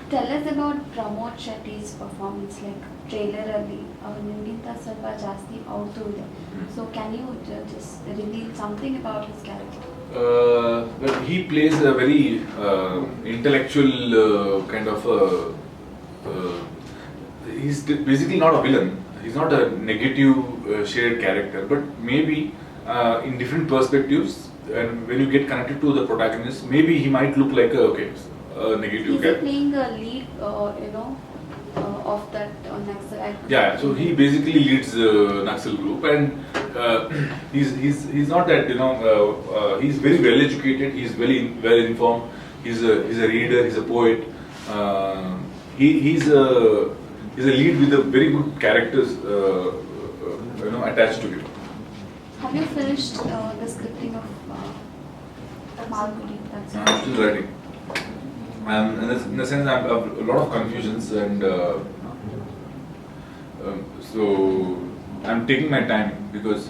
Tell us about Pramod Shetty's performance, like trailer ಅಲ್ಲಿ ನಿಮ್ಗಿಂತ ಸ್ವಲ್ಪ ಜಾಸ್ತಿ ಅವ್ರದ್ದು ಇದೆ. So can you just reveal something about his character? Well, he plays a very intellectual kind of. He's basically not a villain. He's not a negative shared character, but maybe in different perspectives, and when you get connected to the protagonist, maybe he might look like a negative He's character. playing a lead, of that Naxalite. Yeah, so he basically leads the Naxal group, and he's not that he's very well educated. He's very well informed. He's a reader. He's a poet. He's a lead with a very good characters attached to him. Have you finished the scripting of Malgudi? I'm still writing. In the sense, I have a lot of confusions, and so I'm taking my time because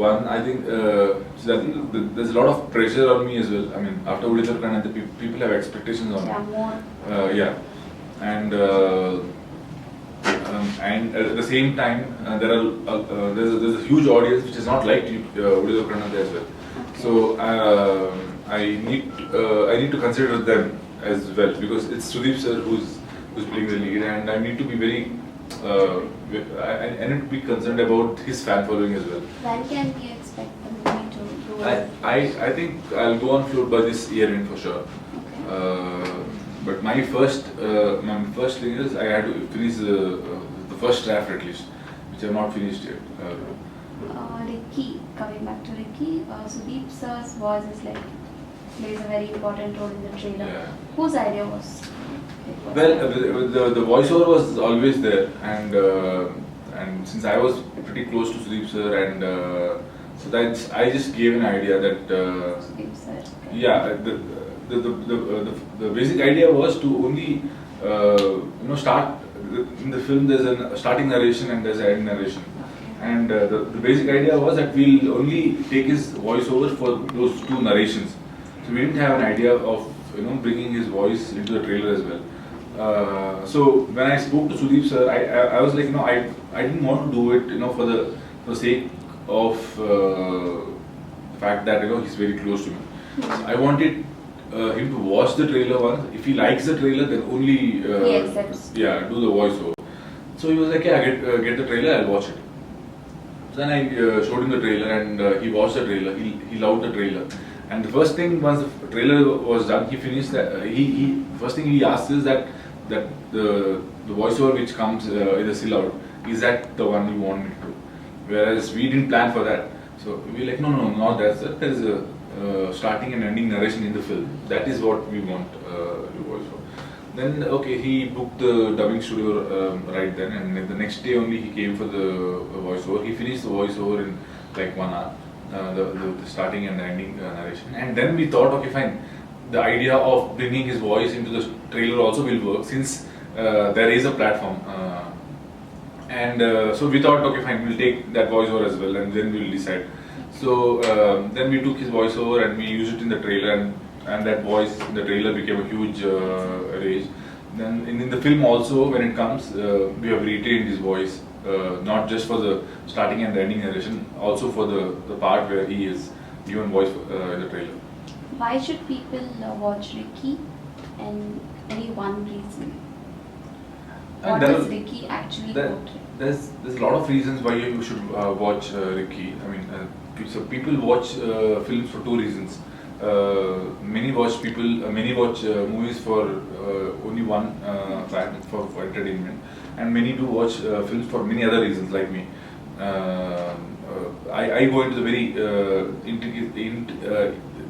one, I think there's a lot of pressure on me as well. I mean, after Udithar Kannan, the people have expectations on me. Yeah, more. And at the same time, there's a huge audience which is not like Udithar Kannan as well. So I need to consider them as well, because it's Sudeep sir who's playing the lead, and I need to be very I need to be concerned about his fan following as well. When can we expect the movie to go? I think I'll go on float by this year end for sure. Okay. But my first thing is I had to finish the first draft at least, which I have not finished yet. Ricky, coming back to Ricky, Sudeep sir's voice is like plays a very important role in the trailer. Yeah. Whose idea was? Well, the voiceover was always there, and since I was pretty close to Sudeep sir, and so that's I just gave an idea that Sudeep sir. Okay. yeah, the basic idea was to only start in the film. There's a starting narration and there's an end narration. And the basic idea was that we'll only take his voiceover for those two narrations. So we didn't have an idea of bringing his voice into the trailer as well. So when I spoke to Sudeep sir, I was like, I didn't want to do it for the sake of the fact that he's very close to me. So I wanted him to watch the trailer once. If he likes the trailer, then only he accepts. do the voiceover. So he was like, yeah, get the trailer, I'll watch it. Then I showed him the trailer, and he watched the trailer. He loved the trailer. And the first thing, once the trailer was done, he finished that. First thing he asked is that the voiceover which comes in the still out, is that the one you want me to do? Whereas we didn't plan for that. So we were like, no, not that. Sir. There is a starting and ending narration in the film. That is what we want the voiceover. Then he booked the dubbing studio right then, and the next day only he came for the voiceover. He finished the voiceover in like 1 hour, the starting and the ending narration. And then we thought, okay, fine, the idea of bringing his voice into the trailer also will work, since there is a platform. So we thought, okay, fine, we'll take that voiceover as well, and then we'll decide. So then we took his voiceover and we used it in the trailer, and that voice in the trailer became a huge rage. Then in the film also, when it comes, we have retained his voice, not just for the starting and the ending narration, also for the part where he is given voice in the trailer. Why should people watch Ricky, and any one reason? What does Ricky actually portray? There's a lot of reasons why you should watch Ricky. I mean, so people watch films for two reasons. Many watch movies for only one fact, for entertainment, and many do watch films for many other reasons, like me. I go into the very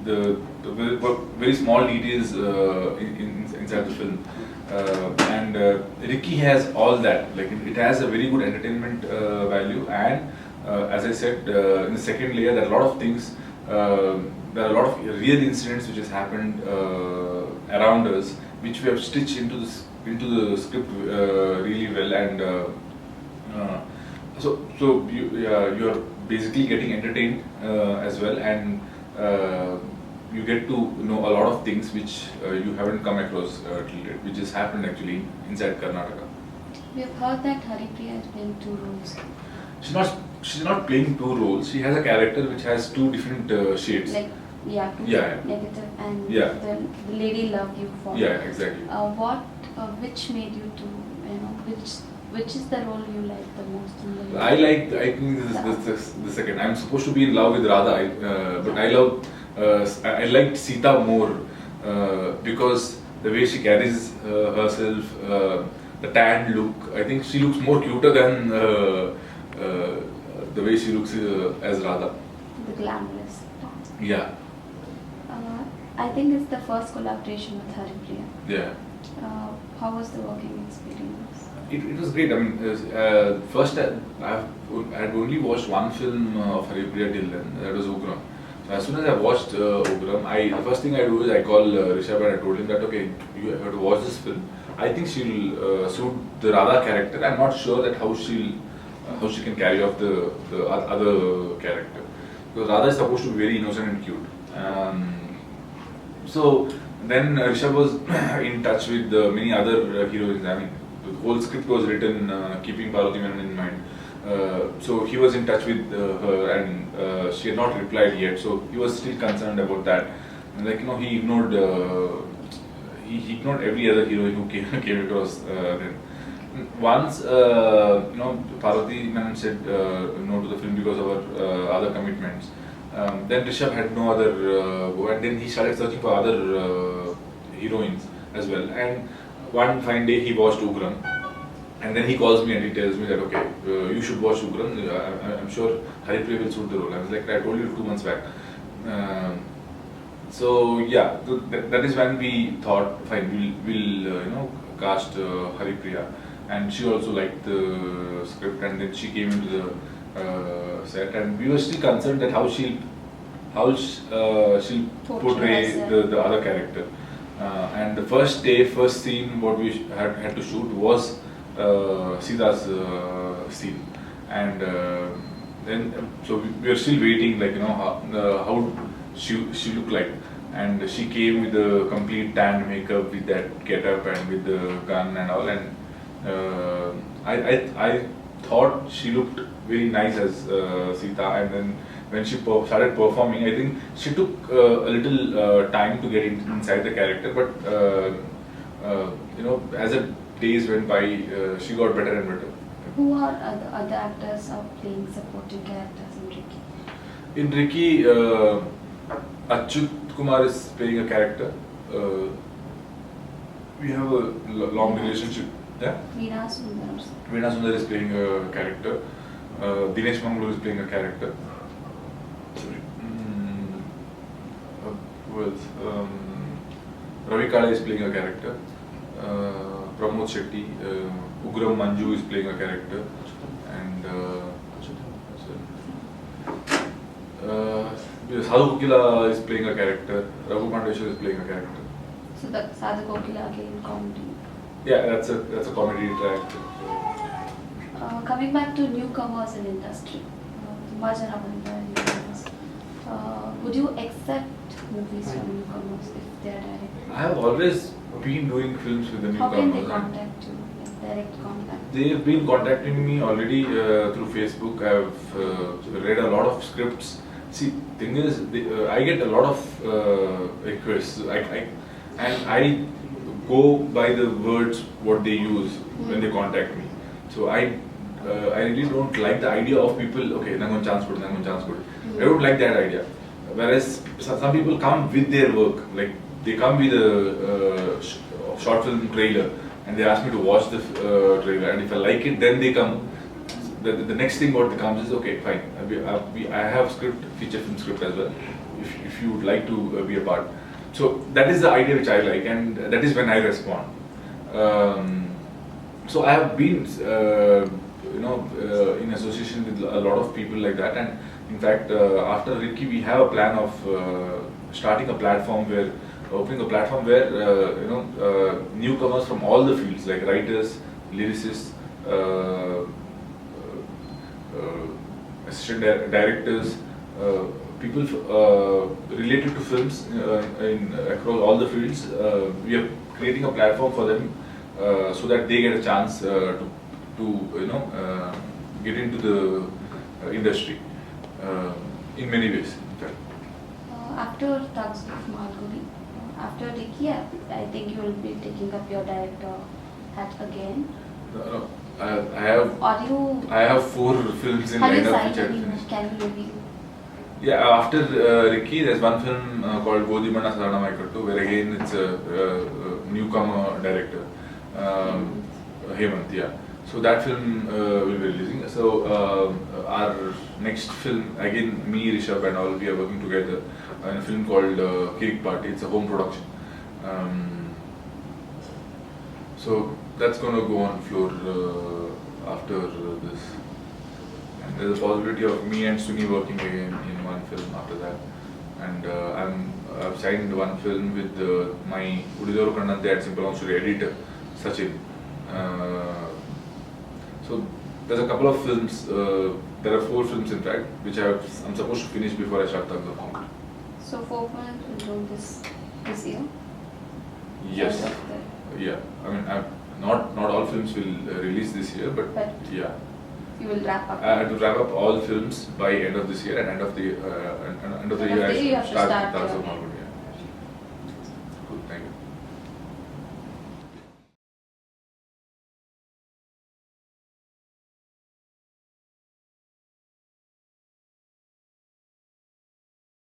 the very small details inside the film, and Ricky has all that. Like it has a very good entertainment value, and as I said, in the second layer, there are a lot of things. There are a lot of real incidents which has happened around us, which we have stitched into the script really well, and so you are basically getting entertained as well, and you get to know a lot of things which you haven't come across till date, which has happened actually inside Karnataka. We have heard that Haripriya is playing two roles. She's not playing two roles. She has a character which has two different shades. Like, yeah, two Yeah, yeah. negative and Yeah. the lady love you for. Yeah, exactly. Which made you to, which is the role you like the most in the movie? I think this is the second. I'm supposed to be in love with Radha, but I love, I liked Sita more because the way she carries herself, the tan look. I think she looks more cuter than the way she looks as Radha. The glamorous part. Yeah. I think it's the first collaboration with Haripriya. Yeah. How was the working experience? It was great. I mean, first I had only watched one film of Haripriya till then. That was Ugram. So as soon as I watched Ugram, the first thing I do is I call Rishab and I told him that okay, you have to watch this film. I think she'll suit the Radha character. I'm not sure that how she can carry off the other character, because Radha is supposed to be very innocent and cute. So then Rishab was in touch with many other heroines. I mean, the whole script was written keeping Parvati Menon in mind. So he was in touch with her, and she had not replied yet. So he was still concerned about that. And like he ignored every other heroine who came across. Then once Parvati Menon said no to the film because of her other commitments. Then Rishab had no other go, and then he started searching for other heroines as well. And one fine day he watched Ugram, and then he calls me and he tells me that okay, you should watch Ugram. I'm sure Haripriya will suit the role. I was like, I told you 2 months back. So yeah, that is when we thought, fine, we'll cast Haripriya, and she also liked the script, and then she came into the set, and we were still concerned that how she'll portray the other character. And the first scene what we had to shoot was Sita's scene, and then so we were still waiting, like how she looked like, and she came with the complete tan makeup with that get-up and with the gun and all, and I thought she looked very nice as Sita, and then when she started performing, I think she took a little time to get inside the character, but as the days went by, she got better and better. Who are the other actors playing supporting characters in Ricky? In Ricky, Achyut Kumar is playing a character. We have a long relationship. Yeah? Veena Sundar is playing a character. Dinesh Mangalore is playing a character. Who else? Ravi Kala is playing a character. Pramod Shetty, Ugram Manju is playing a character, and Sadhu Kokila is playing a character. Raghu Pandeshwar is playing a character. So that Sadhu Kokila again comedy. Yeah, that's a comedy track. Coming back to newcomers in industry, ತುಂಬಾ ಜನ ಬಂದಿದ್ದಾರೆ newcomers. Would you accept movies from newcomers if they are direct? I have always been doing films with the How newcomers. can they contact you? Like direct contact? They have been contacting me already through Facebook. I have read a lot of scripts. See, thing is, I get a lot of requests, and I go by the words what they use when they contact me. So I really don't like the idea of people. Okay, I'm going to chance put. I don't like that idea. Whereas some people come with their work, like they come with a short film trailer, and they ask me to watch the trailer, and if I like it, then they come. The next thing what comes is, okay, fine, I have feature film script as well, if you would like to be a part. So that is the idea which I like, and that is when I respond. So I have been in association with a lot of people like that, and in fact after Ricky we have a plan of opening a platform where newcomers from all the fields, like writers, lyricists, assistant directors, people related to films in across all the fields. We are creating a platform for them so that they get a chance to get into the industry in many ways. In fact. After Thugs of Malgudi, after Ricky, I think you will be taking up your director hat again. No, I have. Are you? I have 4 films in Have you lineup which signed I any? finished. Can you reveal? Yeah, after Ricky, there's one film called Godimana Sarana Maikattu, where again it's a newcomer director, Hemant. Yeah. So that film will be releasing. So our next film, again me, Rishab and all, we are working together in a film called Kirik Party. It's a home production. So that's going to go on floor after this. And there's a possibility of me and Suni working again in one film after that. And I've signed one film with my Udidoru Kannante at Simple Studio editor, Sachin. So there's a couple of films, there are 4 films in fact, which I'm supposed to finish before I start Thugs of Malgudi. So 4 films will do this year? Yes. Yeah. I mean, not all films will release this year, but yeah. You will wrap up. I have to wrap up all films by end of this year, and end of the year I you have to start start Thugs your- of Malgudi.